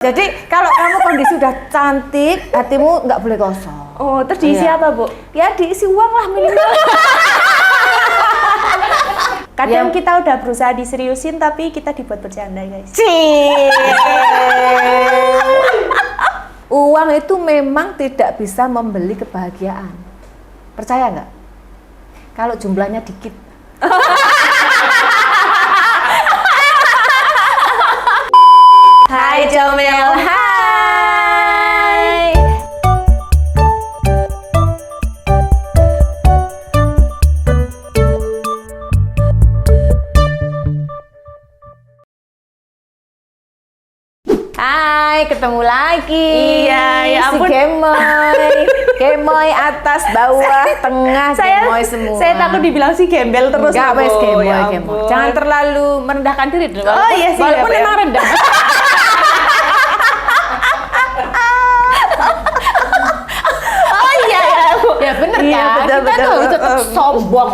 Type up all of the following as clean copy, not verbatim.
Jadi kalau kamu kondisi udah cantik, hatimu nggak boleh kosong. Oh, terus diisi apa, Bu? Ya diisi uang lah minimal. Kadang kita udah berusaha diseriusin tapi kita dibuat bercanda, guys. Uang itu memang tidak bisa membeli kebahagiaan. Percaya nggak? Kalau jumlahnya dikit. Hai Comel, hai. Hai, ketemu lagi. Iya, ya ampun. Si Gemoy atas, bawah, tengah, Gemoy semua. Saya takut dibilang si gembel terus. Enggak, wes Bu. Gemoy, Ya Gemoy. ampun. Jangan terlalu merendahkan diri dulu. Oh iya sih, walaupun ya, Bu, ya. memang rendah. Oh iya ya, Bu. Ya bener Iya, kan? betul, Kita betul. tuh harus tetap sombong.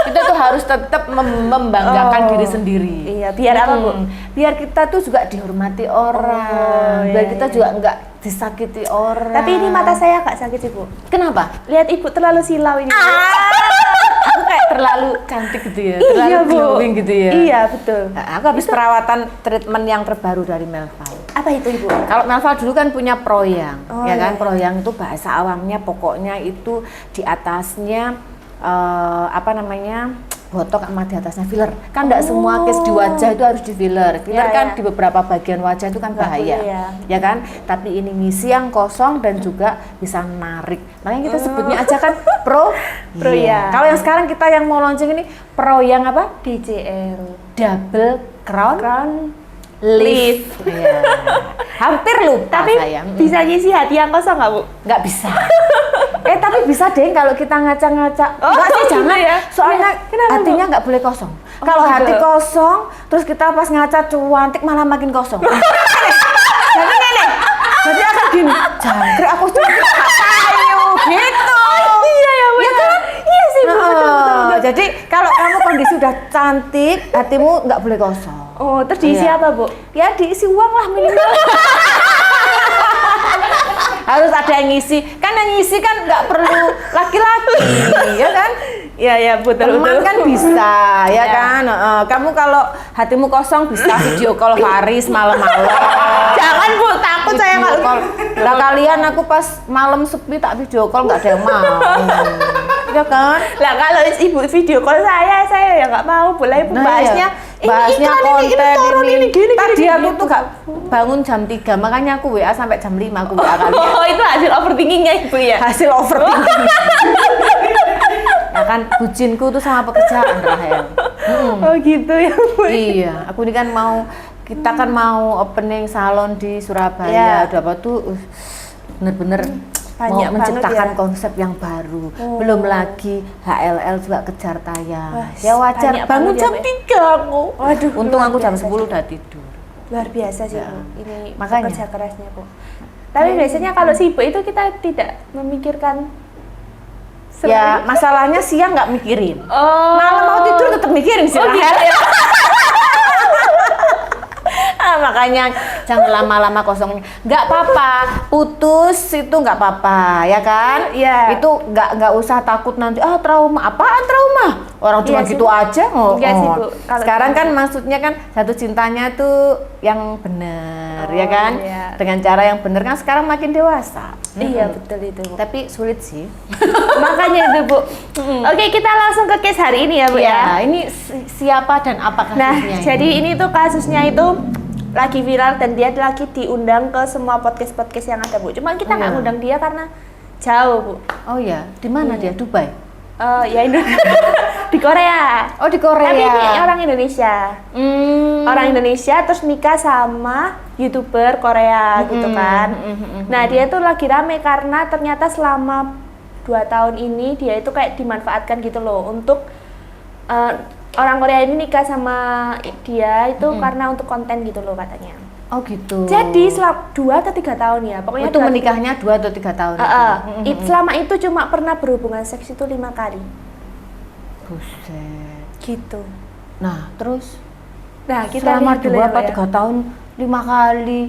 Kita tuh harus tetap membanggakan diri sendiri. Iya, biar apa, Bu? Biar kita tuh juga dihormati orang. Oh, Biar iya, kita iya. juga nggak disakiti orang. Tapi ini mata saya nggak sakit sih, Bu. Kenapa? Lihat Ibu terlalu silau ini. Aku kayak terlalu cantik gitu ya, terlalu Iya, Bu. glowing gitu ya. Iya, betul. Nah, aku habis perawatan treatment yang terbaru dari Melval. Apa itu, Ibu? Kalau Melval dulu kan punya proyang, Oh, ya kan? iya. Proyang itu bahasa awamnya pokoknya itu di atasnya apa namanya? Botok sama di atasnya filler. Kan enggak semua case di wajah itu harus di filler. Filler Ya, kan ya. di beberapa bagian wajah itu kan Nggak bahaya. boleh, Ya kan? Tapi ini ngisi yang kosong dan juga bisa narik. Makanya kita sebutnya aja kan pro. Proyang. Kalau yang sekarang kita yang mau launching ini proyang apa? DCL. Double crown Crown lift. Iya. Hampir lupa Tapi saya. bisa ngisi hati yang kosong nggak, Bu? Nggak bisa. Tapi bisa deh kalau kita ngaca-ngaca. Oh, Nggak sih, gitu jangan ya? Soalnya Kenapa, hatinya nggak boleh kosong. Kalau gitu. hati kosong, terus kita pas ngaca cuantik malah makin kosong. Jadi nenek, jadi akan gini. Jangkrik aku tuh kayu gitu. Iya ya, Bu. Iya kan? Iya sih, Bu. Betul, betul, betul. Jadi kalau kamu kondisi udah cantik, hatimu nggak boleh kosong. Oh, terus diisi Iya. apa, Bu? Ya diisi uang lah minimal. Harus ada yang ngisi. Kan yang ngisi kan nggak perlu laki-laki, ya kan? Iya, ya, betul, Teman betul. kan bisa, ya Ya. kan? Kamu kalau hatimu kosong bisa video call Faris malam-malam. Jangan, Bu, takut saya Video kalau call. Lah kalian aku pas malam sepi tak video call nggak ada yang mau. Ya kan? Lah kalau Ibu video call saya ya nggak mau. Boleh Ibu bahasnya. iya. Bahasnya iklan konten turun ini gini. Tadi aku tuh gak bangun jam 3, makanya aku WA sampai jam 5 aku WA kalian. Oh, itu hasil overthinkingnya Ibu ya? Hasil overthinking. Ya kan bucinku tuh sama pekerjaan Rahel. Oh gitu ya, Bu. Iya, aku ini kan kita kan mau opening salon di Surabaya. Iya. Udah apa tuh bener-bener mau Banyak menciptakan banget ya. konsep yang baru. Oh. Belum lagi HLL juga kejar tayang. Wah, Ya wajar, banyak bangun banget ya, jam Bu. 3 aku. Waduh, Untung luar aku jam biasa 10 sih. udah tidur. Luar biasa sih, Ya. Bu. Ini Makanya. kerja kerasnya, Bu. Tapi biasanya kalau sibuk itu kita tidak memikirkan Ya, masalahnya siang nggak mikirin. Oh. Malam mau tidur tetap mikirin sih. Oh, gitu Rahel. ya. Makanya jangan lama-lama kosongnya. Nggak apa-apa, putus itu nggak apa-apa, ya kan? Iya. Itu nggak usah takut nanti trauma. Apaan trauma? Orang cuma Iya sih, gitu Bu. aja. Enggak sih, Bu. Kalau Sekarang cuma kan maksudnya kan jatuh cintanya tuh yang benar, ya Oh, kan? iya. Dengan cara yang benar kan sekarang makin dewasa. Iya, betul itu, Bu. Tapi sulit sih. Makanya itu, Bu. Oke, kita langsung ke case hari ini ya, Bu ya. Ya, ini siapa dan apa kasusnya? Nah, ini? jadi ini tuh kasusnya itu lagi viral dan dia lagi diundang ke semua podcast-podcast yang ada, Bu. Cuma kita nggak Iya. ngundang dia karena jauh, Bu. Oh ya, di mana dia? Dubai. Ya di Korea. Oh, di Korea. Tapi ini orang Indonesia. Orang Indonesia terus nikah sama YouTuber Korea gitu kan. Nah, dia tuh lagi rame karena ternyata selama 2 tahun ini dia itu kayak dimanfaatkan gitu loh untuk orang Korea ini nikah sama dia itu karena untuk konten gitu loh katanya. Oh gitu. Jadi selama 2 atau 3 tahun ya, pokoknya itu 2 menikahnya 2 atau 3 tahun. selama itu cuma pernah berhubungan seks itu 5 kali. Buset. Gitu. Nah, terus Nah, kita selama lihat dulu 2 ya, apa Pak, ya. 3 tahun 5 kali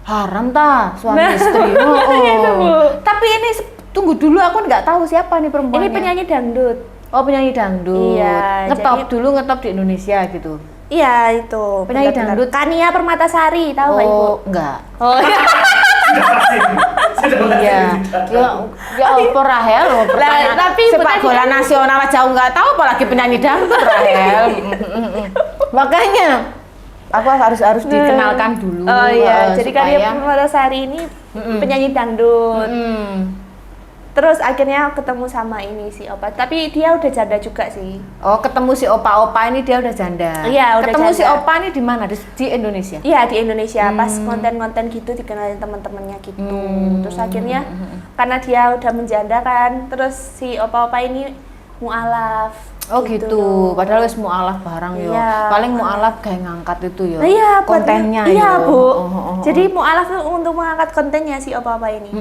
Haram ta suami istri. Itu, Bu. Tapi ini tunggu dulu, aku nggak tahu siapa nih perempuannya. Ini penyanyi dangdut. Oh, penyanyi dangdut. Iya, Ngetop dulu, ngetop di Indonesia gitu. Iya, itu. Penyanyi benar-benar. dangdut. Kania Permatasari, tahu nggak Ibu? Enggak. Oh, iya. Iya. Ya apa Rahel? Tapi sepak bola nasional aja nggak tahu, apalagi penyanyi dangdut Rahel. Makanya aku harus dikenalkan dulu. Oh iya, jadi supaya... Kania Permatasari ini penyanyi dangdut. Terus akhirnya ketemu sama ini si Opa, tapi dia udah janda juga sih. Oh, ketemu si Opa ini dia udah janda. Iya, udah ketemu janda. si Opa ini di mana? Di Indonesia? Iya, di Indonesia. Pas konten-konten gitu dikenalin teman-temannya gitu. Terus akhirnya karena dia udah menjanda kan, terus si Opa ini mualaf. Oh gitu. Padahal wis mualaf barang yo. Iya. Paling mualaf kayak ngangkat itu yo. Iya, kontennya iya, yo. Bu. Jadi mualaf tuh untuk mengangkat kontennya si Opa ini.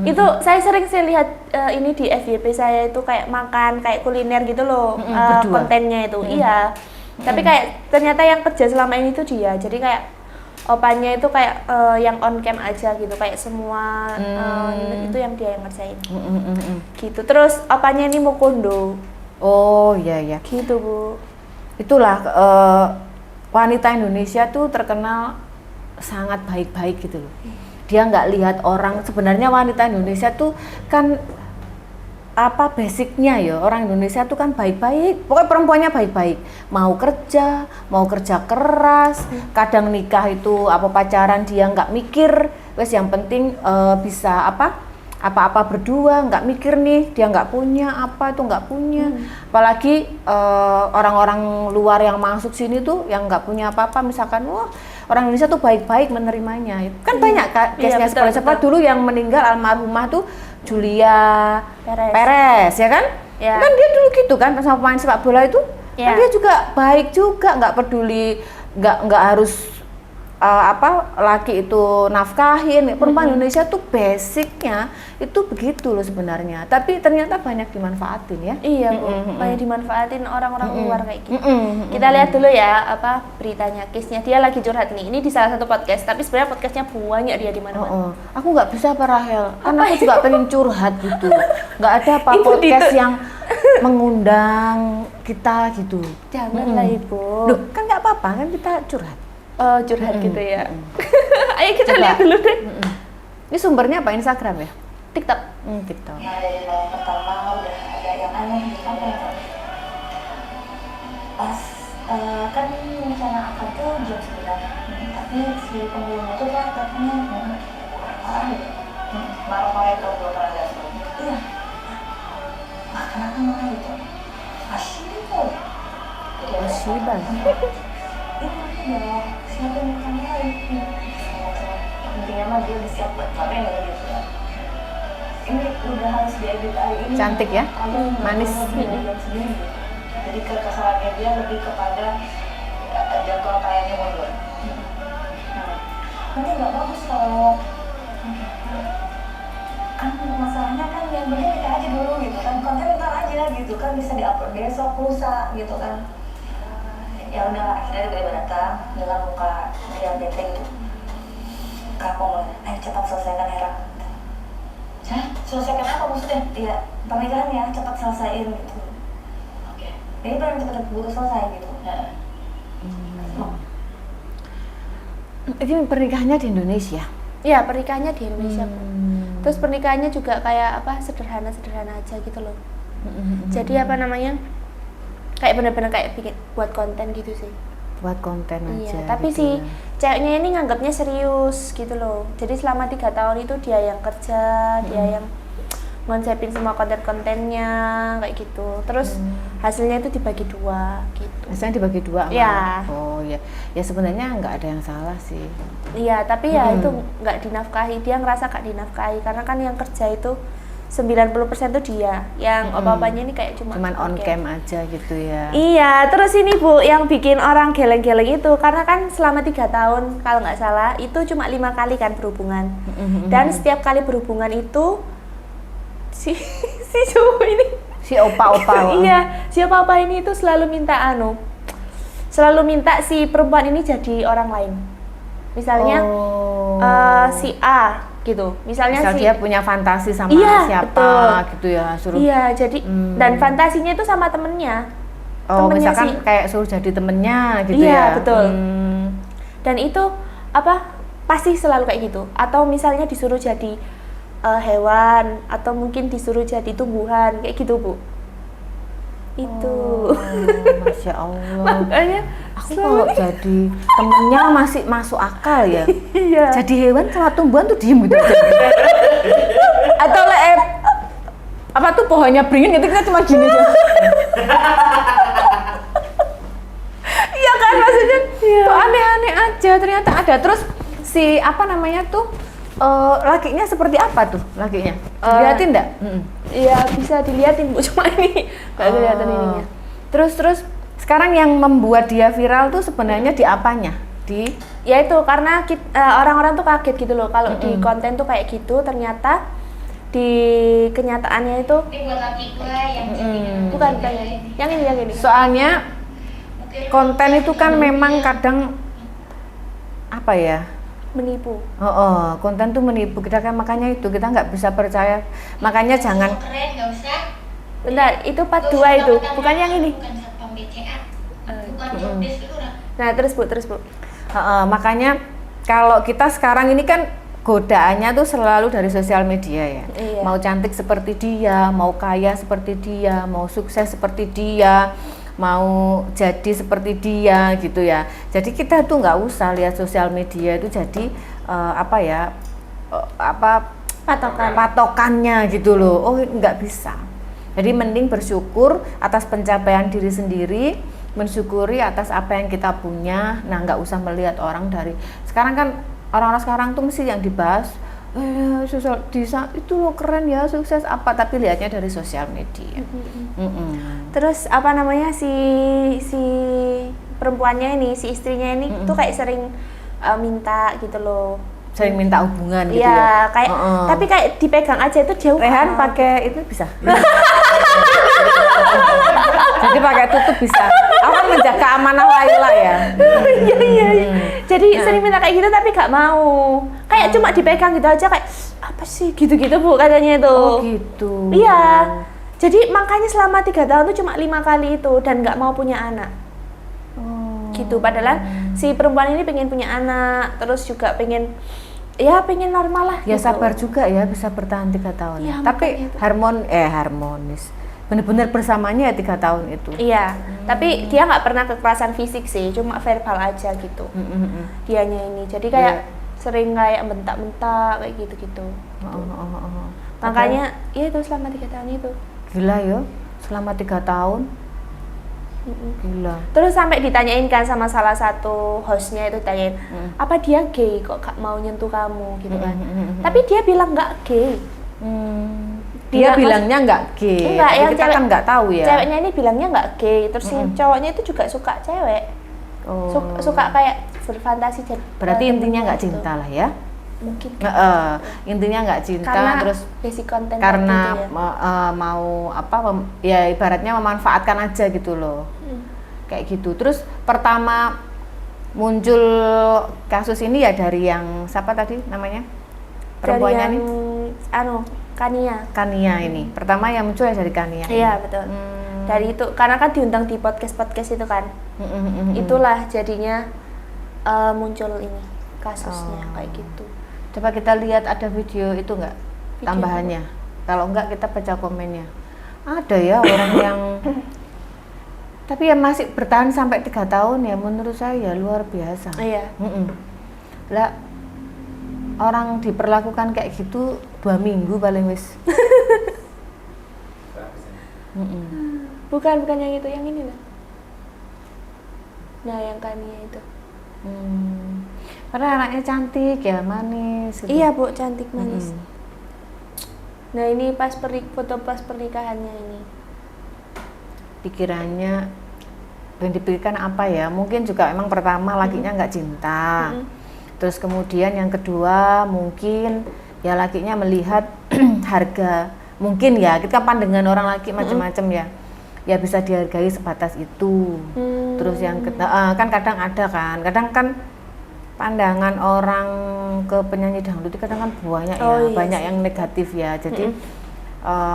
Itu saya sering lihat ini di FYP saya itu kayak makan, kayak kuliner gitu loh. Kontennya itu. Iya. Tapi kayak ternyata yang kerja selama ini tuh dia. Jadi kayak Opanya itu kayak yang on cam aja gitu, kayak semua itu yang dia yang ngerjain. Gitu. Terus Opanya ini Mukondo. Oh iya iya. Gitu, Bu. Itulah wanita Indonesia tuh terkenal sangat baik-baik gitu loh. Dia nggak lihat orang. Sebenarnya wanita Indonesia tuh kan apa basicnya ya, orang Indonesia tuh kan baik-baik. Pokoknya perempuannya baik-baik. Mau kerja keras. Kadang nikah itu apa pacaran dia nggak mikir. Wes yang penting bisa apa-apa berdua, nggak mikir nih dia nggak punya apa itu nggak punya. Apalagi orang-orang luar yang masuk sini tuh yang nggak punya apa-apa, misalkan wah orang Indonesia tuh baik-baik menerimanya. Kan banyak case-nya seperti dulu yang meninggal almarhumah tuh Julia Perez ya kan? Ya. Kan dia dulu gitu kan sama pemain sepak bola itu. Ya. Kan dia juga baik juga, nggak peduli, nggak harus laki itu nafkahin. Perempuan Indonesia tuh basicnya itu begitu loh sebenarnya, tapi ternyata banyak dimanfaatin ya. Iya, Bu. Banyak dimanfaatin orang-orang luar kayak gitu. Kita lihat dulu ya beritanya, case-nya. Dia lagi curhat nih. Ini di salah satu podcast, tapi sebenarnya podcastnya banyak dia di mana-mana. Aku nggak bisa Rahel, karena aku juga pengen curhat gitu. Nggak ada podcast yang mengundang kita gitu. Janganlah Ibu. Loh, kan nggak apa-apa kan kita curhat. Oh, curhat gitu ya. Ayo kita lihat dulu deh. Ini sumbernya apa? Instagram ya? TikTok. TikTok. Nah, dari malam pertama udah ada yang aneh di kamar. Pas kan rencana akad tuh jam 9, tapi si penghulunya tuh kan katanya marah gitu. Marah-marah itu belum pernah lihat tuh. Iya. Kenapa marah gitu? Asyik kok. Asyik bang. Ini udah siapin makannya lagi. Intinya mah dia udah siap buat makan gitu ya. Ini udah harus diedit hari ini. Cantik ya, manis. Jadi kekesalannya dia lebih kepada jadwal tayangnya mundur. Nanti nggak bagus kalau kan masalahnya kan yang bener kita aja dulu gitu kan, konten ntar aja gitu kan, bisa diupload besok lusa gitu kan. Ya udah akhirnya gue datang dengan muka dia bete gitu. Kak ngomong, ayo cepat selesaikan Hera. Hah? Selesaikan apa maksudnya? Iya, pernikahan ya, cepat selesaiin gitu. Oke. Jadi pengen cepet buru selesai gitu. Ini pernikahannya di Indonesia? Iya, pernikahannya di Indonesia. Terus pernikahannya juga kayak sederhana-sederhana aja gitu loh. Jadi kayak bener-bener kayak bikin buat konten gitu sih. Buat konten aja. Iya, tapi gitu si ya. ceweknya ini nganggapnya serius gitu loh. Jadi selama 3 tahun itu dia yang kerja, dia yang ngonsepin semua konten-kontennya kayak gitu. Terus hasilnya itu dibagi 2 gitu. Hasilnya dibagi 2. Iya. Oh iya. Ya sebenarnya nggak ada yang salah sih. Iya, tapi ya itu nggak dinafkahi. Dia ngerasa nggak dinafkahi karena kan yang kerja itu 90% tuh dia, yang apa-apanya ini kayak cuman on cam aja gitu ya. Iya, terus ini Bu, yang bikin orang geleng-geleng itu karena kan selama 3 tahun kalau nggak salah itu cuma 5 kali kan berhubungan, dan setiap kali berhubungan itu si cowok ini, si opa-opa. iya, si opa-opa ini itu selalu minta si perempuan ini jadi orang lain. Misalnya si A gitu. Misalnya Misal dia punya fantasi sama siapa betul. gitu ya, suruh. Iya, jadi dan fantasinya itu sama temennya. Oh, Temennya misalkan kayak suruh jadi temennya gitu ya. Iya, betul. Dan itu pasti selalu kayak gitu. Atau misalnya disuruh jadi hewan atau mungkin disuruh jadi tumbuhan kayak gitu, Bu. Itu. Masya Allah. Makanya Aku kalau jadi temennya masih masuk akal ya. iya. Jadi hewan sama tumbuhan tuh diem gitu aja. Atau apa tuh pohonnya beringin gitu, kita cuma gini aja. Iya kan, maksudnya tuh aneh-aneh aja ternyata ada. Terus si apa namanya tuh lakinya seperti apa tuh lakinya? Dilihatin enggak? Iya, bisa dilihatin, Bu, cuma ini nggak kelihatan ininya. Terus sekarang yang membuat dia viral tuh sebenarnya di apanya? Ya itu karena orang-orang tuh kaget gitu loh kalau di konten tuh kayak gitu, ternyata di kenyataannya itu Ini buat laki gue yang bukan yang ini. Soalnya konten itu kan memang kadang apa ya? Menipu. Konten tuh menipu kita kan, makanya itu kita nggak bisa percaya. Makanya jangan. keren, nggak usah. Bentar, itu part 2 itu, bukan yang ini. Bukan satpam BCA, bukan jobdesk itu udah. Nah, terus Bu. Makanya kalau kita sekarang ini kan godaannya tuh selalu dari sosial media ya. Iya. Mau cantik seperti dia, mau kaya seperti dia, mau sukses seperti dia, mau jadi seperti dia gitu ya. Jadi kita tuh nggak usah lihat sosial media itu jadi patokannya gitu loh. Oh, nggak bisa. Jadi mending bersyukur atas pencapaian diri sendiri, mensyukuri atas apa yang kita punya. Nah, nggak usah melihat orang dari sekarang kan, orang-orang sekarang tuh mesti yang dibahas sosial itu loh keren ya, sukses apa, tapi lihatnya dari sosial media. Terus apa namanya si perempuannya ini, si istrinya ini tuh kayak sering minta gitu loh. Sering minta hubungan gitu Iya, ya. kayak tapi kayak dipegang aja itu jauh. Rehan pakai itu bisa. Jadi pakai tutup bisa. Aku menjaga amanah Laila ya. Iya. Jadi sering minta kayak gitu tapi gak mau. Kayak cuma dipegang gitu aja kayak apa sih gitu-gitu Bu katanya itu. Oh gitu. Iya. Jadi makanya selama 3 tahun tuh cuma 5 kali itu dan nggak mau punya anak. Gitu. Padahal si perempuan ini pengen punya anak, terus juga pengen normal lah. Ya gitu. sabar juga ya bisa bertahan 3 tahun. Ya, tapi harmonis. Benar-benar bersamanya ya 3 tahun itu. Iya. Tapi dia nggak pernah kekerasan fisik sih, cuma verbal aja gitu. Dianya ini. Jadi kayak sering kayak bentak-bentak kayak gitu-gitu. Makanya iya itu selama 3 tahun itu. Gila ya, selama 3 tahun. Gila. Terus sampai ditanyain kan sama salah satu hostnya itu, tanyain apa dia gay kok gak mau nyentuh kamu gitu kan. Tapi dia bilang nggak gay. Dia bilangnya nggak gay. Enggak, tapi yang kita kan nggak tahu ya. Ceweknya ini bilangnya nggak gay. Terus yang cowoknya itu juga suka cewek. Suka kayak berfantasi. Berarti intinya nggak cinta lah ya. Mungkin. Intinya nggak cinta, karena terus basic konten karena gitu ya. mau ya ibaratnya memanfaatkan aja gitu loh. Kayak gitu. Terus pertama muncul kasus ini ya dari yang siapa tadi namanya? Perempuannya dari nih? Kania ini. Pertama yang muncul ya dari Kania. Iya, betul. Dari itu karena kan diundang di podcast itu kan. Itulah jadinya muncul ini kasusnya kayak gitu. Coba kita lihat ada video itu enggak tambahannya. Kalau enggak kita baca komennya. Ada ya orang yang tapi yang masih bertahan sampai 3 tahun ya, menurut saya luar biasa. Iya. Lah orang diperlakukan kayak gitu 2 minggu paling wis. Bukan yang itu, yang ini lah. Nah, yang Kania itu. Karena anaknya cantik ya, manis gitu. Iya Bu, cantik manis. Nah ini foto pas pernikahannya ini. Pikirannya yang dipikirkan apa ya? Mungkin juga emang pertama lakinya nggak cinta. Terus kemudian yang kedua mungkin ya lakinya melihat harga. Mungkin ya, kita pandangan orang laki macam-macam ya. Ya bisa dihargai sebatas itu. Terus yang kan kadang ada kan, kadang kan pandangan orang ke penyanyi dangdut itu kadang kan banyak ya, Iya banyak sih. yang negatif ya. Jadi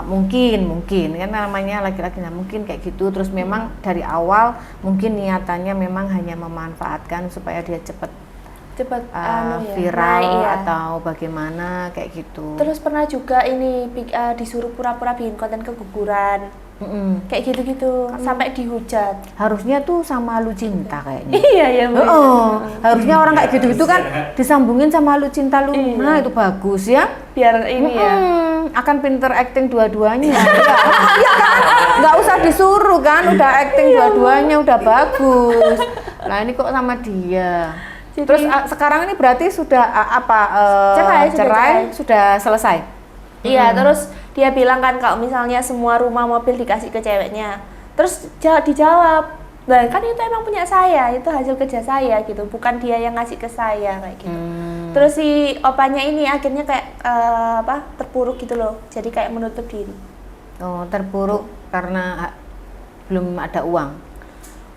mungkin kan namanya laki-laki, nah mungkin kayak gitu. Terus memang dari awal mungkin niatannya memang hanya memanfaatkan supaya dia cepat Cepet viral naik, ya. atau bagaimana kayak gitu. Terus pernah juga ini disuruh pura-pura bikin konten keguguran. Kayak gitu-gitu sampai dihujat. Harusnya tuh sama Lu Cinta kayaknya. Iya ya. Harusnya orang kayak gitu-gitu kan disambungin sama Lu Cinta Lu. Iya. Nah, itu bagus ya. Biar ini ya. Akan pinter acting dua-duanya. Iya kan? Nggak usah disuruh kan, udah acting dua-duanya udah bagus. Nah, ini kok sama dia. Jadi- Terus sekarang ini berarti sudah cerai sudah selesai. Iya, terus dia bilang kan kalau misalnya semua rumah mobil dikasih ke ceweknya. Terus dijawab, "Lah kan itu emang punya saya, itu hasil kerja saya gitu, bukan dia yang ngasih ke saya," kayak gitu. Terus si opanya ini akhirnya kayak terpuruk gitu loh. Jadi kayak menutup diri. Oh, terpuruk karena belum ada uang.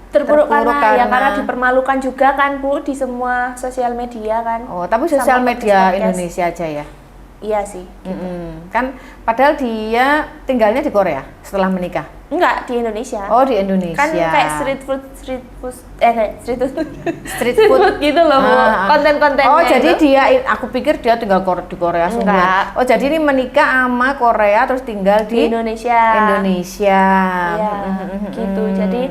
Terpuruk Terpuruk karena dipermalukan juga kan Bu di semua sosial media kan. Oh, tapi Sama sosial media podcast. Indonesia aja ya. Iya sih. Kan padahal dia tinggalnya di Korea setelah menikah. Enggak, di Indonesia. Oh, di Indonesia. Kan kayak street food Street food gitu loh Bu, konten-kontennya. Oh, jadi itu. aku pikir dia tinggal di Korea semua. Enggak. Oh, jadi ini menikah sama Korea terus tinggal di di Indonesia. Indonesia. Iya, gitu. Jadi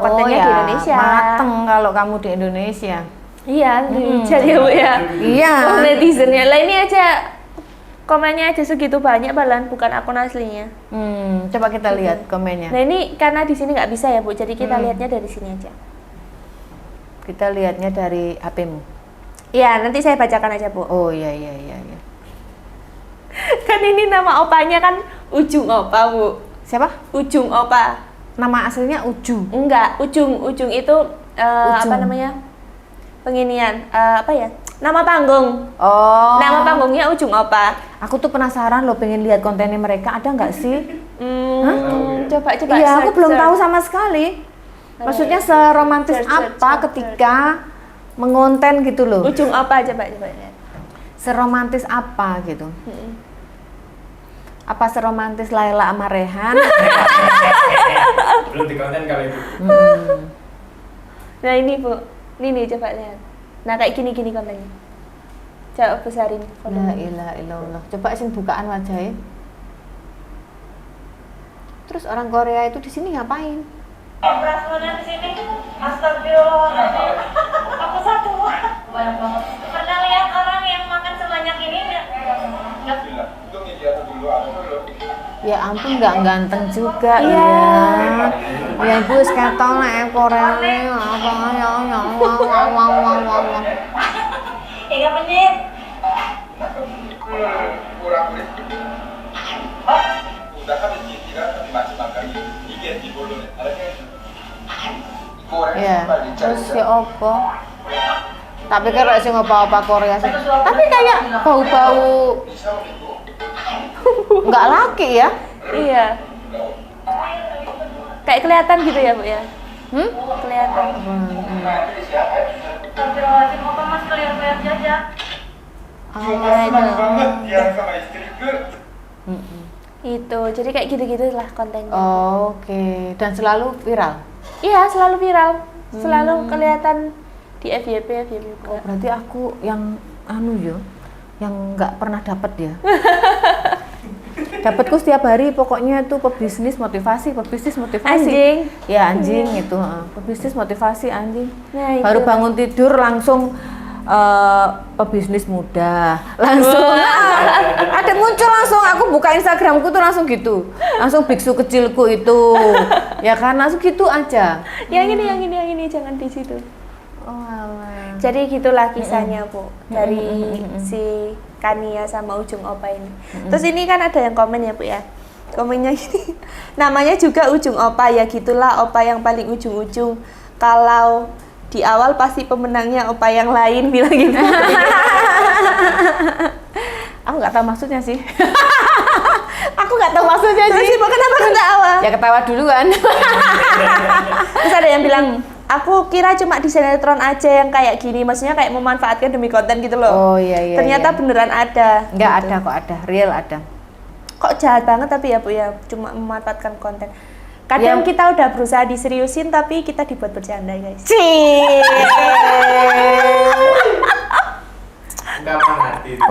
kontennya oh, di ya, Indonesia. Mateng kalau kamu di Indonesia. Iya, di Indonesia ya Bu ya. Iya. Oh, netizennya. Lah ini aja komennya aja segitu banyak balan, bukan akun aslinya. Coba kita lihat komennya. Nah ini karena di sini nggak bisa ya Bu, jadi kita lihatnya dari sini aja. Kita lihatnya dari HP-mu. Iya, nanti saya bacakan aja Bu. Oh iya. Kan ini nama opanya kan Ujung Opa Bu. Siapa? Ujung Opa. Nama aslinya Uju. Enggak, Ujung itu Ujung. apa namanya? Penginian apa ya? Nama panggung. Oh. Nama panggungnya Ujung Opa. Aku tuh penasaran loh, pengen lihat kontennya mereka, ada nggak sih? Coba. Iya, aku search, belum search. tahu sama sekali. Maksudnya seromantis Search, apa search. ketika mengonten gitu loh? Ujung Opa coba lihat. Seromantis apa gitu? Apa seromantis Laila sama Rehan? Belum di konten kalau itu. Nah ini Bu, ini coba lihat. Nah kayak gini kontennya. Coba besarin La fotonya. ilaha illallah. Coba sing bukaan wajahnya. Terus orang Korea itu di sini ngapain? Prasmanan di sini, astagfirullahaladzim. Aku satu. Banyak banget. Pernah lihat orang yang makan sebanyak ini nggak? Ya ampun, nggak ganteng juga. Iya. Ya ibu seketol nek Korea nih apa ya. 3 menit. udah kan dikira makan ikan di bolon Ya, terus si opo? Tapi kalau sing apa-apa Korea sih. Tapi kayak bau-bau nggak laki ya? Iya. Kayak kelihatan gitu ya Bu ya? Kelihatan. Astagfirullahaladzim, apa mas kelihatan jajak? senang banget dia sama istriku. Itu, jadi kayak gitu-gitu lah kontennya. Oke, dan selalu viral. Iya, selalu viral. Selalu kelihatan di FYP Oh, juga. berarti aku yang yang nggak pernah dapat ya. Dapatku setiap hari pokoknya tuh pebisnis motivasi. Anjing. Ya anjing itu, pebisnis motivasi anjing. Nah, itu. Baru bangun tidur langsung pebisnis muda, langsung ada muncul langsung. Aku buka Instagramku tuh langsung gitu, langsung biksu kecilku itu, ya kan langsung gitu aja. Yang ini jangan di situ. Oh alah. Jadi gitulah kisahnya Bu dari si Kania sama Ujung Opa ini. Terus ini kan ada yang komen ya Bu ya. Komennya gini. Namanya juga Ujung Opa ya gitulah Opa yang paling ujung-ujung. Kalau di awal pasti pemenangnya Opa yang lain bilang gitu. Aku nggak tahu maksudnya sih. Aku nggak tahu maksudnya sih. Terus kenapa ketawa? Ya ketawa duluan. Terus ada yang bilang Aku kira cuma di sinetron aja yang kayak gini, maksudnya kayak memanfaatkan demi konten gitu loh. Oh iya. Ternyata beneran ada. Enggak gitu. ada kok, ada, real ada. Kok jahat banget tapi ya Bu ya, cuma memanfaatkan konten. Kadang Ya. kita udah berusaha diseriusin tapi kita dibuat bercanda guys.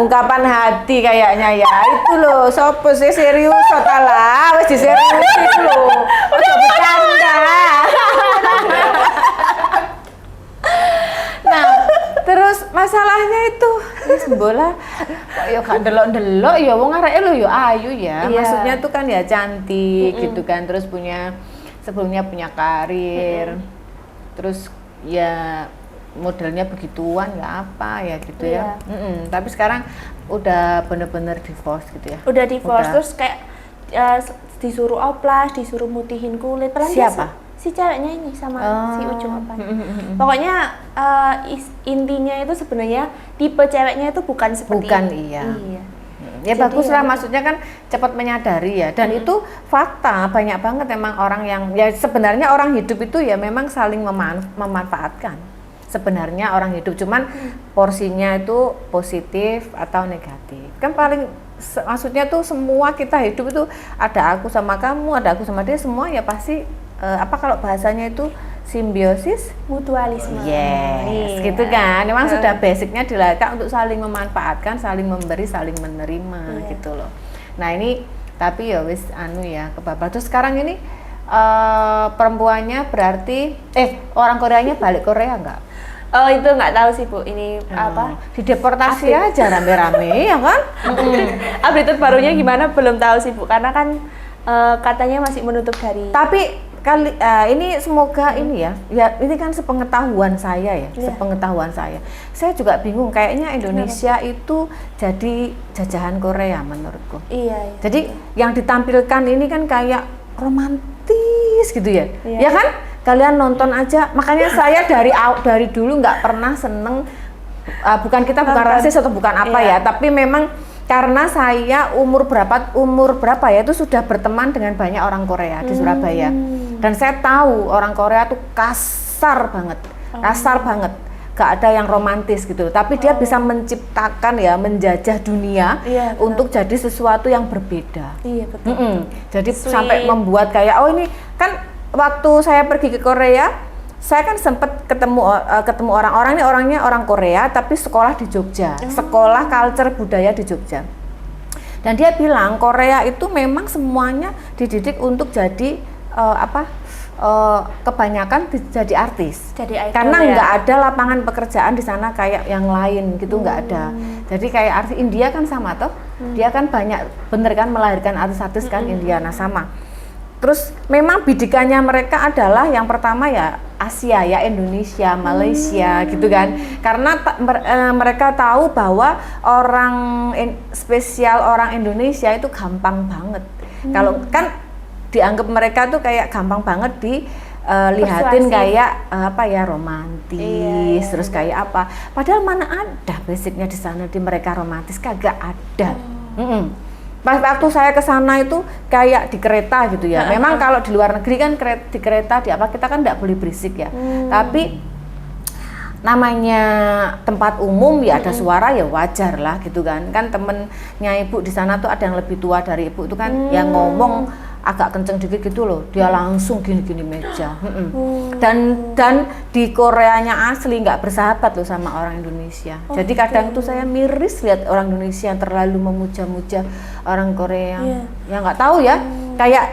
Ungkapan hati kayaknya ya. Itu loh, sopo sih serius lah, wis diseriusin itu loh. Ojo bercanda. Nah, terus masalahnya itu wis bola kok ya gak delok-delok ya wong areke lho ya ayu ya. Iya. Maksudnya tuh kan ya cantik gitu kan, terus sebelumnya punya karir. Terus ya modelnya begituan ya apa ya gitu ya. Tapi sekarang udah bener-bener divorce gitu ya. Udah divorce Udah. terus kayak disuruh oplas, disuruh mutihin kulit. Padahal Siapa? Si ceweknya ini sama si Ujung apa? Pokoknya intinya itu sebenarnya tipe ceweknya itu bukan seperti Bukan, ini. iya. Iya. Ya Jadi bagus lah, ya- maksudnya kan cepat menyadari ya, dan itu fakta, banyak banget emang orang yang ya sebenarnya orang hidup itu ya memang saling memanfaatkan. Sebenarnya orang hidup cuman porsinya itu positif atau negatif. Kan paling maksudnya tuh semua kita hidup itu ada aku sama kamu, ada aku sama dia, semua ya pasti apa kalau bahasanya itu simbiosis. Mutualisme. Yes, Iya. gitu kan. Memang sudah basicnya dilahirkan untuk saling memanfaatkan, saling memberi, saling menerima Iya. gitu loh. Nah ini tapi ya wis anu ya kebablas. Terus sekarang ini perempuannya berarti orang Koreanya balik Korea nggak? Oh itu nggak tahu sih Bu, ini apa? Dideportasi aja rame-rame ya kan? Update terbarunya gimana belum tahu sih Bu, karena kan katanya masih menutup dari. Tapi ini semoga ini ya ini kan sepengetahuan saya ya, Iya. sepengetahuan saya juga bingung, kayaknya Indonesia itu jadi jajahan Korea menurutku. Iya. Jadi yang ditampilkan ini kan kayak romantis gitu ya, Iya. ya kan? Kalian nonton aja, makanya saya dari dulu nggak pernah seneng, bukan kita bukan Nonton. rasis atau bukan apa Iya. ya, tapi memang karena saya umur berapa ya itu sudah berteman dengan banyak orang Korea di Surabaya, dan saya tahu orang Korea tuh kasar banget, gak ada yang romantis gitu, tapi dia bisa menciptakan ya, menjajah dunia Iya, benar. untuk jadi sesuatu yang berbeda. Iya betul. Jadi Sweet. sampai membuat kayak ini kan waktu saya pergi ke Korea, saya kan sempat ketemu orang-orang ini orangnya orang Korea tapi sekolah di Jogja, sekolah culture budaya di Jogja. Dan dia bilang Korea itu memang semuanya dididik untuk jadi kebanyakan jadi artis. Jadi idol Karena ya. nggak ada lapangan pekerjaan di sana kayak yang lain gitu, nggak ada. Jadi kayak artis India kan sama toh, dia kan banyak bener kan melahirkan artis-artis kan India, nah sama. Terus memang bidikannya mereka adalah yang pertama ya Asia ya, Indonesia, Malaysia gitu kan. Karena mereka tahu bahwa spesial orang Indonesia itu gampang banget. Kalau kan dianggap mereka tuh kayak gampang banget lihatin Persuasif. kayak romantis, Iya. terus kayak apa. Padahal mana ada basicnya di sana di mereka romantis, kagak ada. Pas waktu saya ke sana itu kayak di kereta gitu ya. Memang kalau di luar negeri kan di kereta kita kan nggak boleh berisik ya. Tapi namanya tempat umum ya ada suara ya wajar lah gitu kan. Kan temennya ibu di sana tuh ada yang lebih tua dari ibu itu kan yang ngomong agak kenceng dikit gitu loh, dia langsung gini-gini meja. Dan di Koreanya asli nggak bersahabat loh sama orang Indonesia. Jadi kadang tuh saya miris lihat orang Indonesia yang terlalu memuja-muja orang Korea. Iya. Ya nggak tahu ya, kayak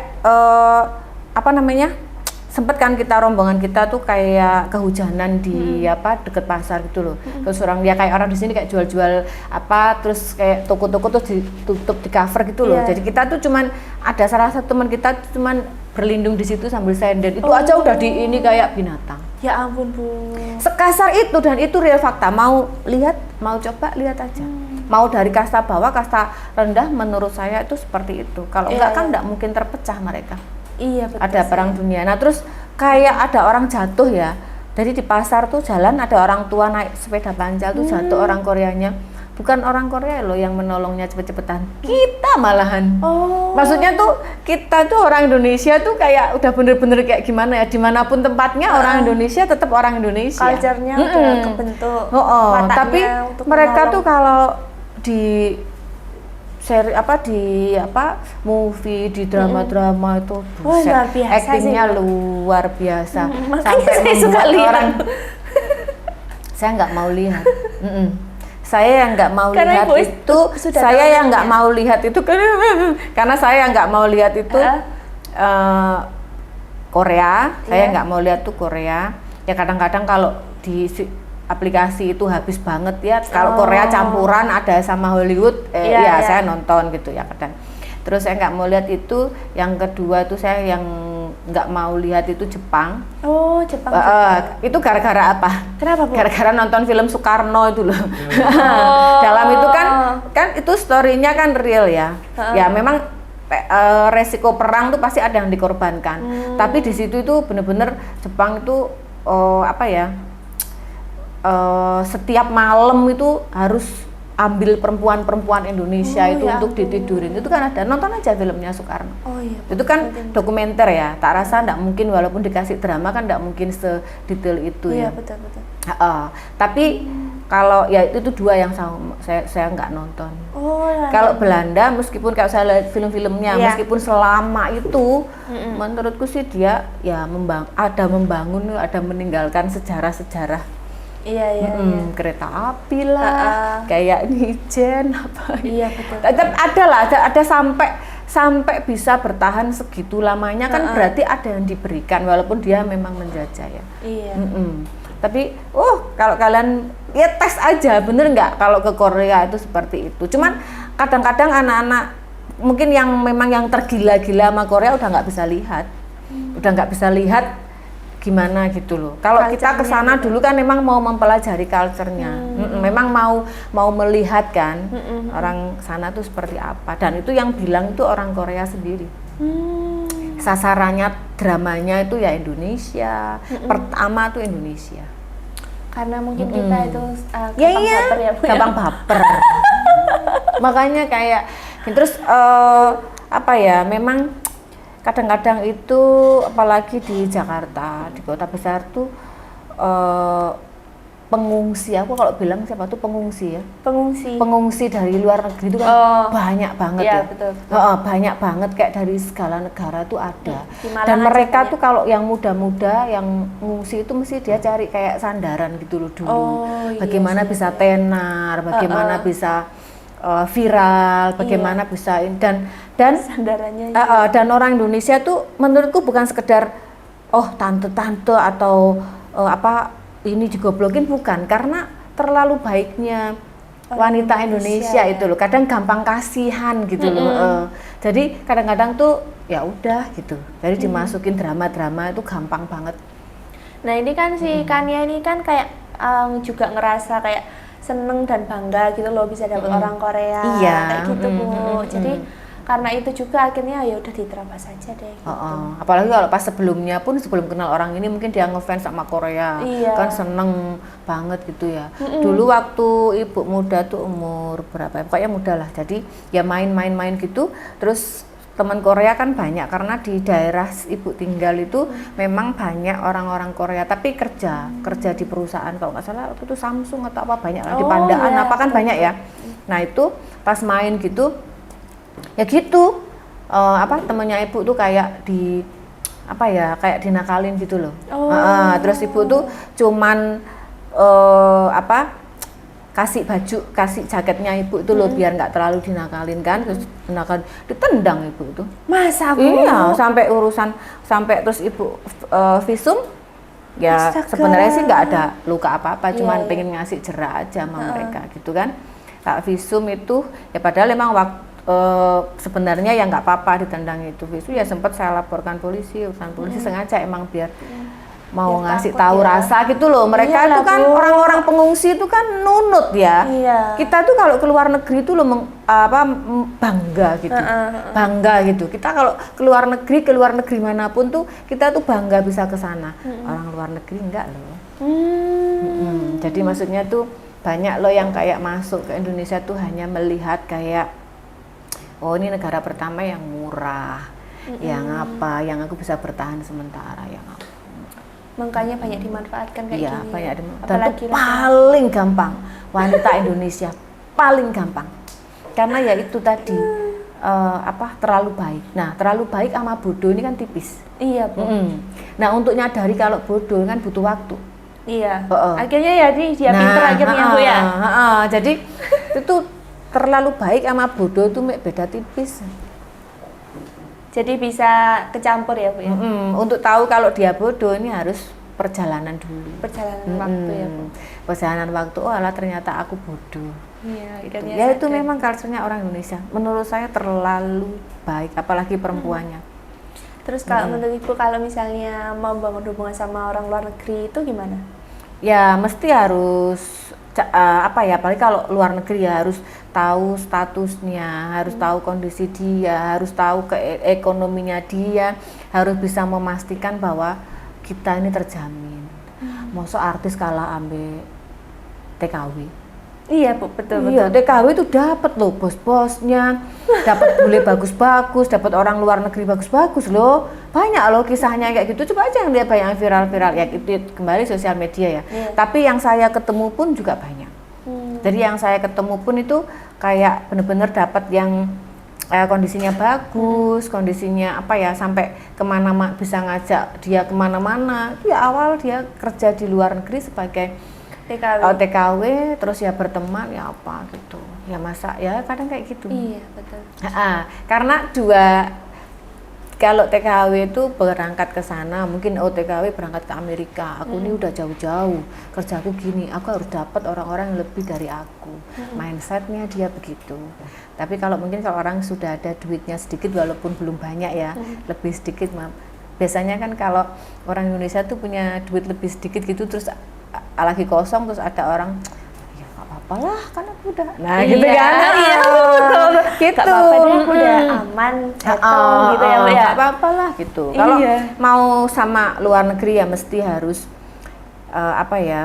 sempet kan rombongan kita tuh kayak kehujanan di deket pasar gitu loh. Terus kayak orang di sini kayak jual-jual terus kayak toko-toko terus ditutup di cover gitu loh. Iya. Jadi kita tuh cuman ada salah satu teman kita cuman berlindung di situ sambil sender. Itu aja udah ini kayak binatang. Ya ampun Bu. Sekasar itu, dan itu real fakta. Mau coba lihat aja. Mau dari kasta bawah, kasta rendah, menurut saya itu seperti itu. Kalau Iya, enggak kan iya. enggak mungkin terpecah mereka. Iya betul. Ada sih. perang dunia. Nah terus kayak ada orang jatuh ya. Jadi di pasar tuh jalan ada orang tua naik sepeda panjang tuh jatuh orang Koreanya. bukan orang Korea loh yang menolongnya cepet-cepetan, kita malahan. Maksudnya tuh kita tuh orang Indonesia tuh kayak udah bener-bener kayak gimana ya, dimanapun tempatnya orang Indonesia tetap orang Indonesia. Culture-nya udah kebentuk. Tapi mereka tuh kalau di movie, di drama-drama itu luar biasa actingnya luar biasa. Makanya saya suka lihat orang. Saya nggak mau lihat. Saya yang nggak mau lihat itu, karena saya nggak mau lihat itu Korea. Saya nggak mau lihat tuh Korea. Ya kadang-kadang kalau di aplikasi itu habis banget ya. Kalau Korea campuran ada sama Hollywood, saya nonton gitu ya kadang. Terus saya nggak mau lihat itu. Yang kedua tuh saya yang nggak mau lihat itu Jepang. Jepang. Itu gara-gara apa? Kenapa, Bu? Gara-gara nonton film Soekarno itu loh. Dalam itu kan itu story-nya kan real ya. Ya memang resiko perang tuh pasti ada yang dikorbankan. Tapi di situ itu bener-bener Jepang itu setiap malam itu harus ambil perempuan-perempuan Indonesia untuk ditidurin. Itu kan ada, nonton aja filmnya Soekarno. Itu kan dokumenter ya. Tak rasa enggak mungkin, walaupun dikasih drama kan enggak mungkin sedetail itu ya. Betul. Tapi kalau ya itu dua yang saya nggak nonton. Kalau Belanda meskipun kalau saya lihat film-filmnya, meskipun selama itu menurutku sih dia ya ada meninggalkan sejarah-sejarah. Kereta api lah, kayak Nijen apa. Betul. Ada sampai bisa bertahan segitu lamanya kan berarti ada yang diberikan walaupun dia memang menjajah ya. Tapi kalau kalian ya tes aja bener nggak kalau ke Korea itu seperti itu. Cuman kadang-kadang anak-anak mungkin yang memang yang tergila-gila sama Korea udah nggak bisa lihat gimana gitu loh. Kalau kita kesana dulu kan memang mau mempelajari culture-nya, memang mau melihat kan orang sana tuh seperti apa. Dan itu yang bilang itu orang Korea sendiri. Sasarannya dramanya itu ya Indonesia. Pertama tuh Indonesia. Karena mungkin kita itu baper ya, Bu. Gampang baper. Makanya kayak terus memang kadang-kadang itu apalagi di Jakarta, di kota besar tuh pengungsi, aku kalau bilang siapa tuh pengungsi ya, pengungsi dari luar negeri itu kan banyak banget ya, betul. Banyak banget kayak dari segala negara tuh ada. Dan mereka tuh kalau yang muda-muda yang mengungsi itu mesti dia cari kayak sandaran gitu loh dulu, bagaimana bisa tenar, bagaimana bisa viral, bagaimana bisa dan sandarannya dan orang Indonesia tuh menurutku bukan sekedar tante-tante atau ini digoblokin, bukan, karena terlalu baiknya wanita Indonesia itu loh, kadang gampang kasihan gitu loh. Jadi kadang-kadang tuh ya udah gitu, jadi dimasukin drama-drama itu gampang banget. Nah ini kan si Kania ini kan kayak juga ngerasa kayak seneng dan bangga gitu loh bisa dapet orang Korea kayak gitu Bu. Jadi karena itu juga akhirnya ya udah diterabas saja deh gitu. Apalagi kalau pas sebelum kenal orang ini mungkin dia ngefans sama Korea, kan seneng banget gitu ya. Dulu waktu ibu muda tuh umur berapa ya, pokoknya muda lah, jadi ya main-main gitu. Terus teman Korea kan banyak karena di daerah ibu tinggal itu memang banyak orang-orang Korea, tapi kerja di perusahaan, kalau nggak salah waktu itu Samsung atau apa banyak di Pandaan kan banyak ya. Nah itu pas main gitu ya gitu, temennya ibu tuh kayak kayak dinakalin gitu loh. Terus ibu tuh cuman kasih jaketnya ibu itu loh biar nggak terlalu dinakalin kan, terus ditendang ibu itu. Masa Bu? Iya, sampai terus ibu visum ya. Sebenarnya sih nggak ada luka apa-apa, cuman pengen ngasih jerak aja sama mereka gitu kan. Tak visum itu ya padahal emang sebenarnya ya nggak apa-apa ditendang itu. Visum ya sempat saya laporkan polisi, urusan polisi sengaja emang biar mau ngasih tahu rasa gitu loh. Mereka itu kan orang-orang pengungsi itu kan nunut ya. Kita tuh kalau ke luar negeri itu loh bangga gitu. Bangga gitu. Kita kalau ke luar negeri manapun tuh kita tuh bangga bisa ke sana. Orang luar negeri enggak loh. Jadi maksudnya tuh banyak loh yang kayak masuk ke Indonesia tuh hanya melihat kayak, oh ini negara pertama yang murah, yang apa, yang aku bisa bertahan sementara, yang apa. Makanya banyak dimanfaatkan kayak Iya, gini. banyak dan Apalagi itu paling gampang wanita Indonesia paling gampang karena ya itu tadi terlalu baik. Nah, terlalu baik sama bodoh ini kan tipis. Iya, Bu. Nah, untuk nyadari kalau bodoh kan butuh waktu. Iya. Akhirnya ya dia pinter akhirnya Bu ya. Jadi itu terlalu baik sama bodoh itu beda tipis. Jadi bisa kecampur ya Bu ya. Untuk tahu kalau dia bodoh ini harus perjalanan dulu. Perjalanan waktu ya Bu. Perjalanan waktu, oh alah ternyata aku bodoh. Iya, Gitu. akhirnya Ya itu sadar. memang culture-nya orang Indonesia. Menurut saya terlalu baik, apalagi perempuannya. Terus kalau menurut Ibu kalau misalnya mau bangun hubungan sama orang luar negeri itu gimana? Ya mesti harus apalagi kalau luar negeri ya harus tahu statusnya, harus tahu kondisi dia, harus tahu ekonominya dia, harus bisa memastikan bahwa kita ini terjamin. Masa artis kalah ambil TKW? Iya Bu, betul. Iya, TKW itu dapat loh bos-bosnya, dapat bule bagus-bagus, dapat orang luar negeri bagus-bagus loh. Banyak loh kisahnya kayak gitu. Coba aja yang lihat banyak yang viral-viral ya itu kembali sosial media ya. Iya. Tapi yang saya ketemu pun juga banyak. Jadi yang saya ketemu pun itu kayak bener-bener dapat yang kondisinya bagus, kondisinya sampai kemana-mana bisa ngajak dia kemana-mana. Ya awal dia kerja di luar negeri sebagai TKW terus ya berteman ya apa gitu ya masa ya kadang kayak gitu. Iya betul. Karena kalau TKW itu berangkat ke sana mungkin TKW berangkat ke Amerika, aku ini udah jauh-jauh kerjaku gini, aku harus dapat orang-orang yang lebih dari aku. Mindsetnya dia begitu. Tapi kalau mungkin kalau orang sudah ada duitnya sedikit walaupun belum banyak ya, lebih sedikit biasanya kan kalau orang Indonesia tuh punya duit lebih sedikit gitu terus lagi kosong terus ada orang ya nggak apa-apa lah kan aku udah gitu kan gitu Gak apa-apa deh aku udah aman gitu ya Bu ya. Nggak apa-apa lah gitu. Kalau mau sama luar negeri ya mesti harus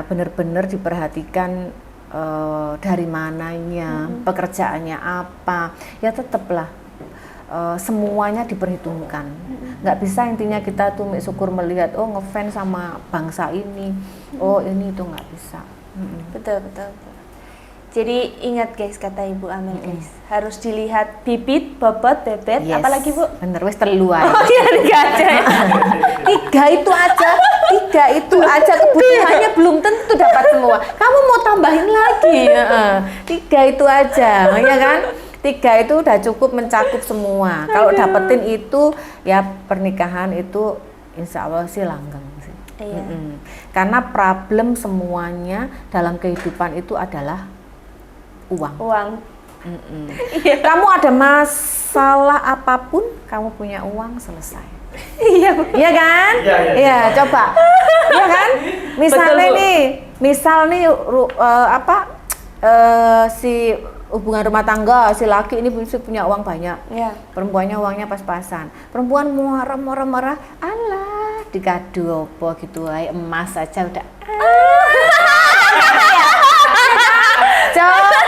benar-benar diperhatikan dari mananya, pekerjaannya apa ya tetaplah semuanya diperhitungkan. Nggak bisa intinya kita tuh syukur melihat ngefans sama bangsa ini, ini itu nggak bisa. Betul. Jadi ingat guys kata Ibu Amel guys, harus dilihat bibit, bobot, bebet, Yes. apalagi Bu? Bener wes telu aja. Oh iya 3 aja. Tiga itu aja kebutuhannya belum tentu dapat semua. Kamu mau tambahin lagi? 3 itu aja, ya kan? 3 itu udah cukup mencakup semua. Kalau dapetin itu ya pernikahan itu insya Allah sih langgeng sih. Iya. Karena problem semuanya dalam kehidupan itu adalah uang. Kamu ada masalah apapun, kamu punya uang selesai. Iya kan? Iya, coba. Iya kan? Misalnya nih, si hubungan rumah tangga, si laki ini punya uang banyak. Iya. Perempuannya uangnya pas-pasan. Perempuan marah, alah dikado apa gitu aja, emas aja udah. Coba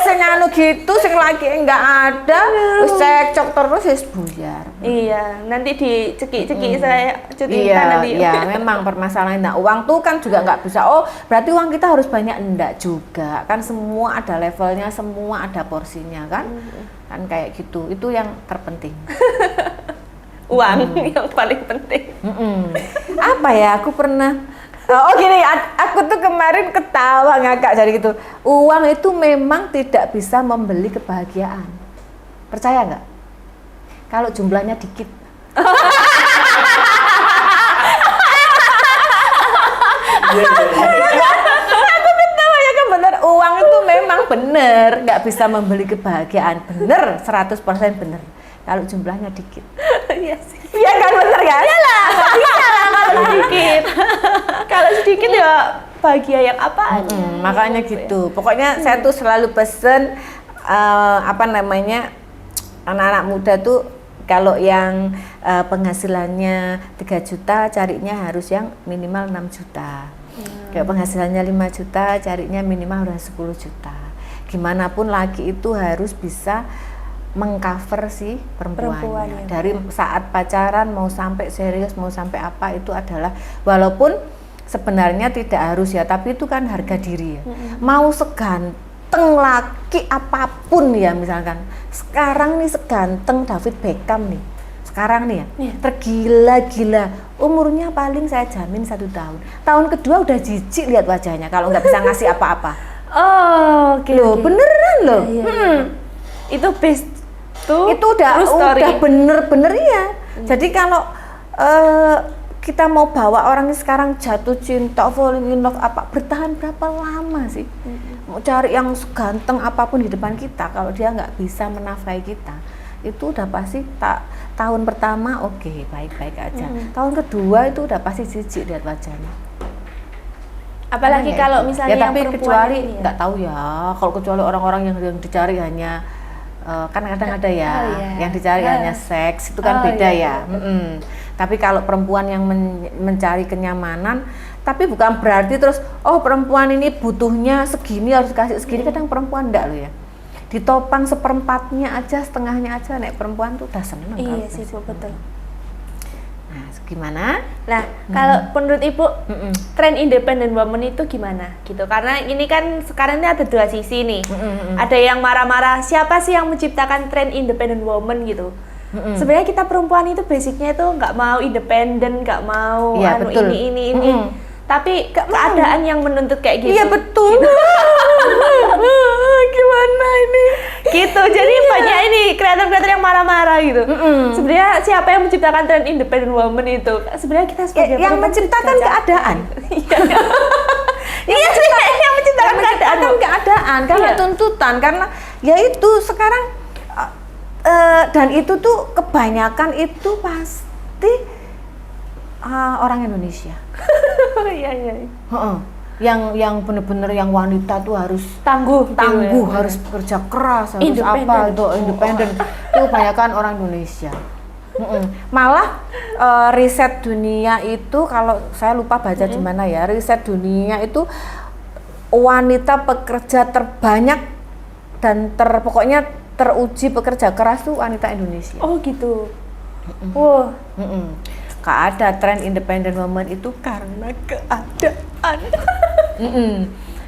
lek nyanu gitu sing laki enggak ada, wis cekcok terus wis buyar. Iya, nanti dicekik-cekik saya cuti nanti. Iya, memang permasalahan. Nah, uang tuh kan juga nggak bisa. Berarti uang kita harus banyak, enggak juga. Kan semua ada levelnya, semua ada porsinya kan? Kan kayak gitu. Itu yang terpenting. Uang yang paling penting. Apa ya? Aku pernah gini, aku tuh kemarin ketawa ngakak jadi gitu. Uang itu memang tidak bisa membeli kebahagiaan. Percaya nggak? Kalau jumlahnya dikit. Aku ketawa ya kan bener. Uang itu memang bener nggak bisa membeli kebahagiaan. Bener, 100% bener. Kalau jumlahnya dikit. Iya sih. Iya kan bener kan? Iyalah, kalau sedikit. Kalau sedikit ya bahagia yang apaan? Makanya gitu. Pokoknya saya tuh selalu pesen anak-anak muda tuh kalau yang penghasilannya 3 juta carinya harus yang minimal 6 juta. Kayak penghasilannya 5 juta, carinya minimal udah 10 juta. Gimana pun laki itu harus bisa mengcover si perempuannya. Dari saat pacaran mau sampai serius, mau sampai apa itu adalah, walaupun sebenarnya tidak harus ya, tapi itu kan harga diri ya. Mau seganteng laki apapun ya, misalkan sekarang nih seganteng David Beckham nih, sekarang nih ya, tergila-gila, umurnya paling saya jamin 1 tahun. Tahun kedua udah jijik lihat wajahnya kalau nggak bisa ngasih apa-apa. Oh, oke. Loh, beneran loh. Itu best tuh. Itu udah bener-bener ya. Jadi kalau kita mau bawa orang sekarang jatuh cinta, falling in love, apa bertahan berapa lama sih? Mau cari yang seganteng apapun di depan kita, kalau dia nggak bisa menafkahi kita, itu udah pasti tahun pertama oke, baik-baik aja. Tahun kedua itu udah pasti jijik lihat wajahnya. Apalagi kalau misalnya ya, tapi yang kecuali ini nggak tahu ya, kalau kecuali orang-orang yang dicari hanya kan kadang ada ya, yang dicari hanya seks, itu kan beda ya. Tapi kalau perempuan yang mencari kenyamanan, tapi bukan berarti terus perempuan ini butuhnya segini harus dikasih segini. Kadang perempuan enggak loh ya, ditopang seperempatnya aja, setengahnya aja, nek perempuan tuh udah seneng. Iya sih, betul. Nah, gimana? Nah, kalau menurut Ibu, tren independent woman itu gimana gitu? Karena ini kan sekarang ini ada 2 sisi nih. Ada yang marah-marah, siapa sih yang menciptakan tren independent woman gitu? Sebenarnya kita perempuan itu basicnya itu nggak mau independen, nggak mau ya, betul. ini. Tapi keadaan yang menuntut kayak gitu. Iya betul. Gitu. Gimana ini? Gitu. Jadi banyak ini kreator-kreator yang marah-marah gitu. Sebenarnya siapa yang menciptakan tren independent woman itu? Sebenarnya kita sebagai yang menciptakan keadaan. Iya sih, yang menciptakan keadaan karena tuntutan, karena ya itu sekarang dan itu tuh kebanyakan itu pasti orang Indonesia. Iya. Yang bener-bener yang wanita tuh harus tangguh, harus bekerja keras, harus apa itu independen. Itu kebanyakan orang Indonesia. Malah riset dunia itu, kalau saya lupa baca di mana ya, riset dunia itu wanita pekerja terbanyak dan pokoknya teruji pekerja keras tuh wanita Indonesia. Oh gitu. Wow. Ada tren independent woman itu karena keadaan.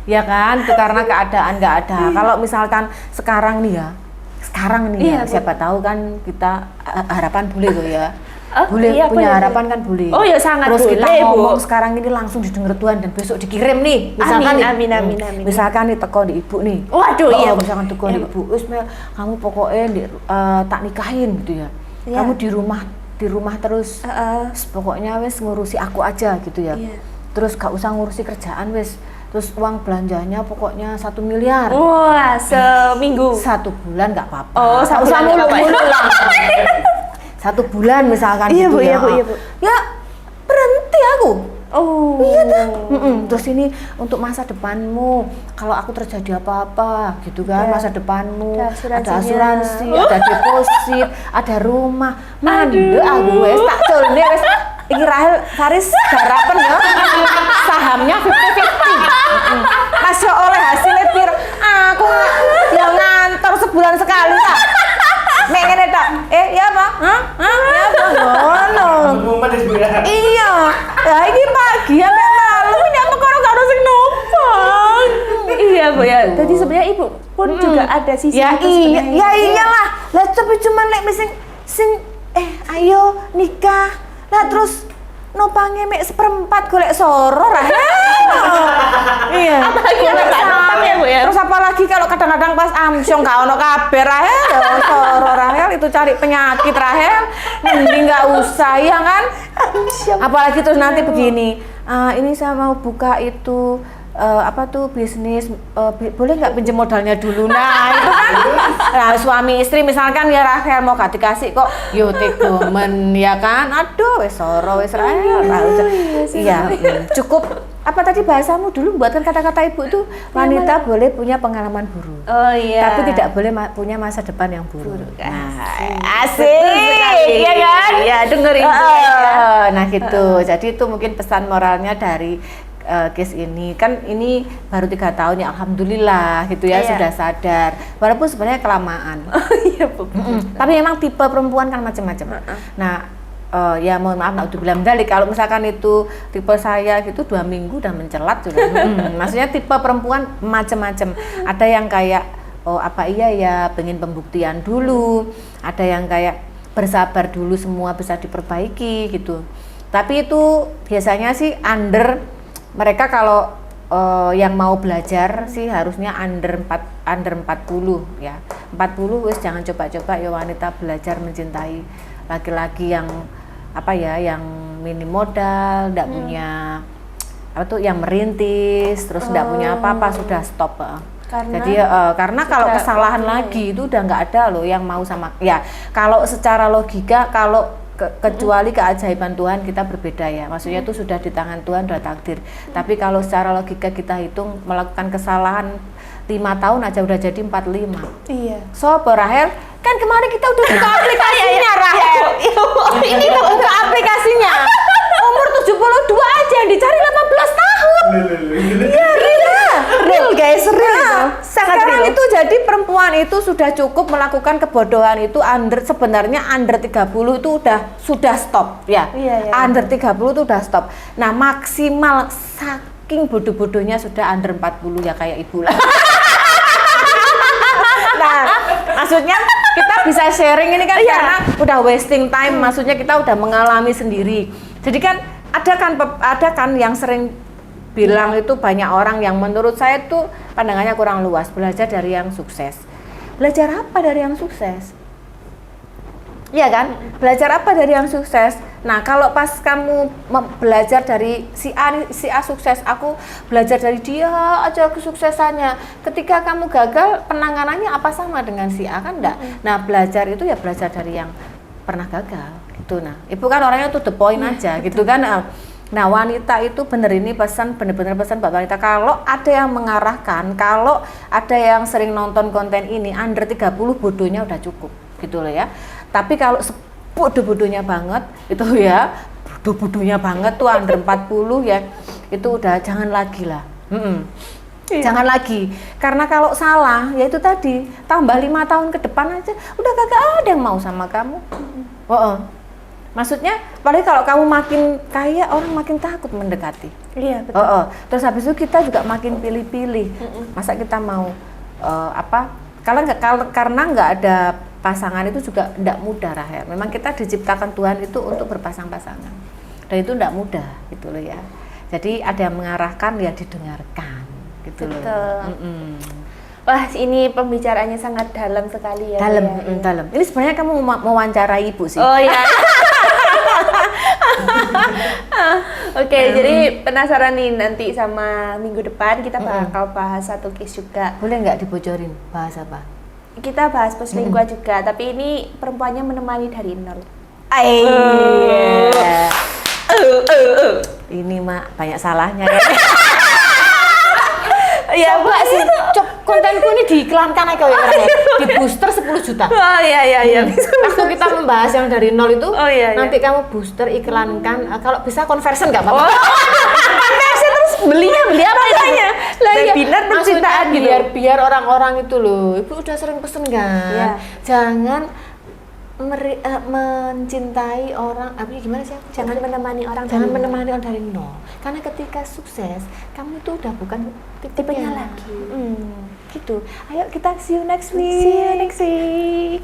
Ya kan, itu karena keadaan nggak ada. Kalau misalkan sekarang nih ya, siapa tahu kan kita harapan boleh loh ya. Boleh punya harapan kan boleh. Oh ya sangat terus boleh. Terus kita ngomong sekarang ini langsung didengar Tuhan dan besok dikirim nih. Misalkan amin. Misalkan nih teko di ibu nih. Waduh iya. Misalkan teko di ibu, kamu pokoknya tak nikahin gitu ya. Kamu di rumah terus, pokoknya wes ngurusi aku aja gitu ya. Terus gak usah ngurusi kerjaan wes. Terus uang belanjanya pokoknya 1 miliar. Wah, seminggu. 1 bulan nggak apa-apa. Oh, 1 bulan nggak apa-apa. 1 bulan misalkan iya, gitu Bu, ya. Iya, Bu. Ya berhenti aku. Oh. Iya dah. Terus ini untuk masa depanmu, kalau aku terjadi apa-apa gitu kan, masa depanmu ada asuransi, ada deposit, ada rumah. Mandek aku wes tak colne wes. Iki Rahel Faris garapen ya. Sahamnya 50-50. Masya oleh hasilnya piro. Aku yang ngantor sebulan sekali tak. Nek ngene tok. Ya apa? Ya apa? Ngono. Iya. Lah iki pagi sampai malam ini apa karo karo sing numpang. Iya, Bu ya. Jadi sebenarnya Ibu pun juga ada sisi ya, itu sebenarnya. Ya iyalah. Lah tapi cuman lek sing ayo nikah. Lah terus nopange mek 1/4 golek soro Rahel. Iya. Apalagi kalau nggak nopang ya, Bu ya. Terus apalagi kalau kadang-kadang pas amsyong gak ono kabar Rahel, ya soro Rahel itu cari penyakit Rahel. Mending nggak usah ya kan? Apalagi terus nanti begini. Ini saya mau buka itu bisnis, boleh nggak pinjam modalnya dulu? Nah itu kan suami istri misalkan ya Rahel mau gak dikasih kok yo tegomen ya kan, aduh wes soro wes Rahel. Iya cukup apa tadi bahasamu dulu, buatkan kata-kata ibu itu wanita boleh punya pengalaman buruk, tapi tidak boleh punya masa depan yang buruk. Asik ya kan? Iya dengerin. Nah gitu, jadi itu mungkin pesan moralnya dari case ini kan ini baru 3 tahun ya alhamdulillah gitu ya, Iya. sudah sadar walaupun sebenarnya kelamaan. Iya, Bu. Tapi memang tipe perempuan kan macam-macam. Nah ya mohon maaf naudzubillah min dzalik, kalau misalkan itu tipe saya gitu 2 minggu udah mencelat sudah. Maksudnya tipe perempuan macam-macam, ada yang kayak oh apa iya ya pengen pembuktian dulu, ada yang kayak bersabar dulu semua bisa diperbaiki gitu. Tapi itu biasanya sih mereka kalau yang mau belajar sih harusnya under 40 ya. 40 wis jangan coba-coba ya wanita belajar mencintai laki-laki yang apa ya, yang minim modal, enggak punya apa tuh, yang merintis, terus enggak punya apa-apa, sudah stop. Karena kalau kesalahan lagi itu udah nggak ada loh yang mau sama ya. Kalau secara logika, kalau kecuali keajaiban Tuhan kita berbeda ya, maksudnya itu sudah di tangan Tuhan, sudah takdir. Tapi kalau secara logika kita hitung, melakukan kesalahan 5 tahun aja udah jadi 45. Iya. So Rahel, kan kemarin kita udah buka aplikasinya Rahel. Ini buka aplikasinya. Umur 72 aja yang dicari 18 tahun. Iya, real guys, real. Sekarang real. itu jadi perempuan itu sudah cukup melakukan kebodohan itu sebenarnya under 30 itu sudah stop ya. Iya. Under 30 itu udah stop. Nah, maksimal saking bodoh-bodohnya sudah under 40 ya kayak ibu lah. Nah, maksudnya kita bisa sharing ini kan karena udah wasting time, maksudnya kita udah mengalami sendiri. Jadi kan ada kan yang sering bilang itu banyak orang yang menurut saya tuh pandangannya kurang luas, belajar dari yang sukses. Belajar apa dari yang sukses? Iya kan? Belajar apa dari yang sukses? Nah, kalau pas kamu belajar dari si A sukses, aku belajar dari dia aja kesuksesannya. Ketika kamu gagal, penanganannya apa sama dengan si A kan enggak? Nah, belajar itu ya belajar dari yang pernah gagal gitu. Nah, ibu kan orangnya tuh the point aja gitu kan. Nah, wanita itu bener-bener pesan buat wanita, kalau ada yang mengarahkan, kalau ada yang sering nonton konten ini under 30 bodohnya udah cukup gitu loh ya. Tapi kalau bodoh-bodohnya banget itu ya, bodoh-bodohnya banget tuh under 40 ya, itu udah jangan lagi lah. Iya. Jangan lagi, karena kalau salah ya itu tadi tambah 5 tahun ke depan aja udah kagak ada yang mau sama kamu. Maksudnya, apalagi kalau kamu makin kaya, orang makin takut mendekati. Iya, betul. Terus habis itu kita juga makin pilih-pilih. Masa kita mau karena nggak ada pasangan itu juga tidak mudah, Rahel. Memang kita diciptakan Tuhan itu untuk berpasang-pasangan, dan itu tidak mudah, gitu loh ya. Jadi ada yang mengarahkan ya didengarkan, gitu loh. Wah, ini pembicaraannya sangat dalam sekali ya. Dalam. Ini sebenarnya kamu mau wawancarai ibu sih. Oh iya. Oke, jadi penasaran nih nanti sama minggu depan kita bakal bahas satu case juga. Boleh nggak dibocorin bahas apa? Kita bahas perselingkuhan juga, tapi ini perempuannya menemani dari nol. Ini mah banyak salahnya ya. Ya, coba sih, kontenku ini diiklankan aja ya, di booster 10 juta. Oh iya. Waktu kita membahas yang dari nol itu, nanti kamu booster iklankan, kalau bisa conversion nggak apa-apa. Conversion terus beli apa namanya? Webinar percintaan gitu. Biar orang-orang itu loh, ibu udah sering pesen kan, jangan mencintai orang, gimana sih? Jangan menemani orang dari nol. Karena ketika sukses, kamu itu udah bukan tipenya lagi. Gitu. Ayo kita see you next week.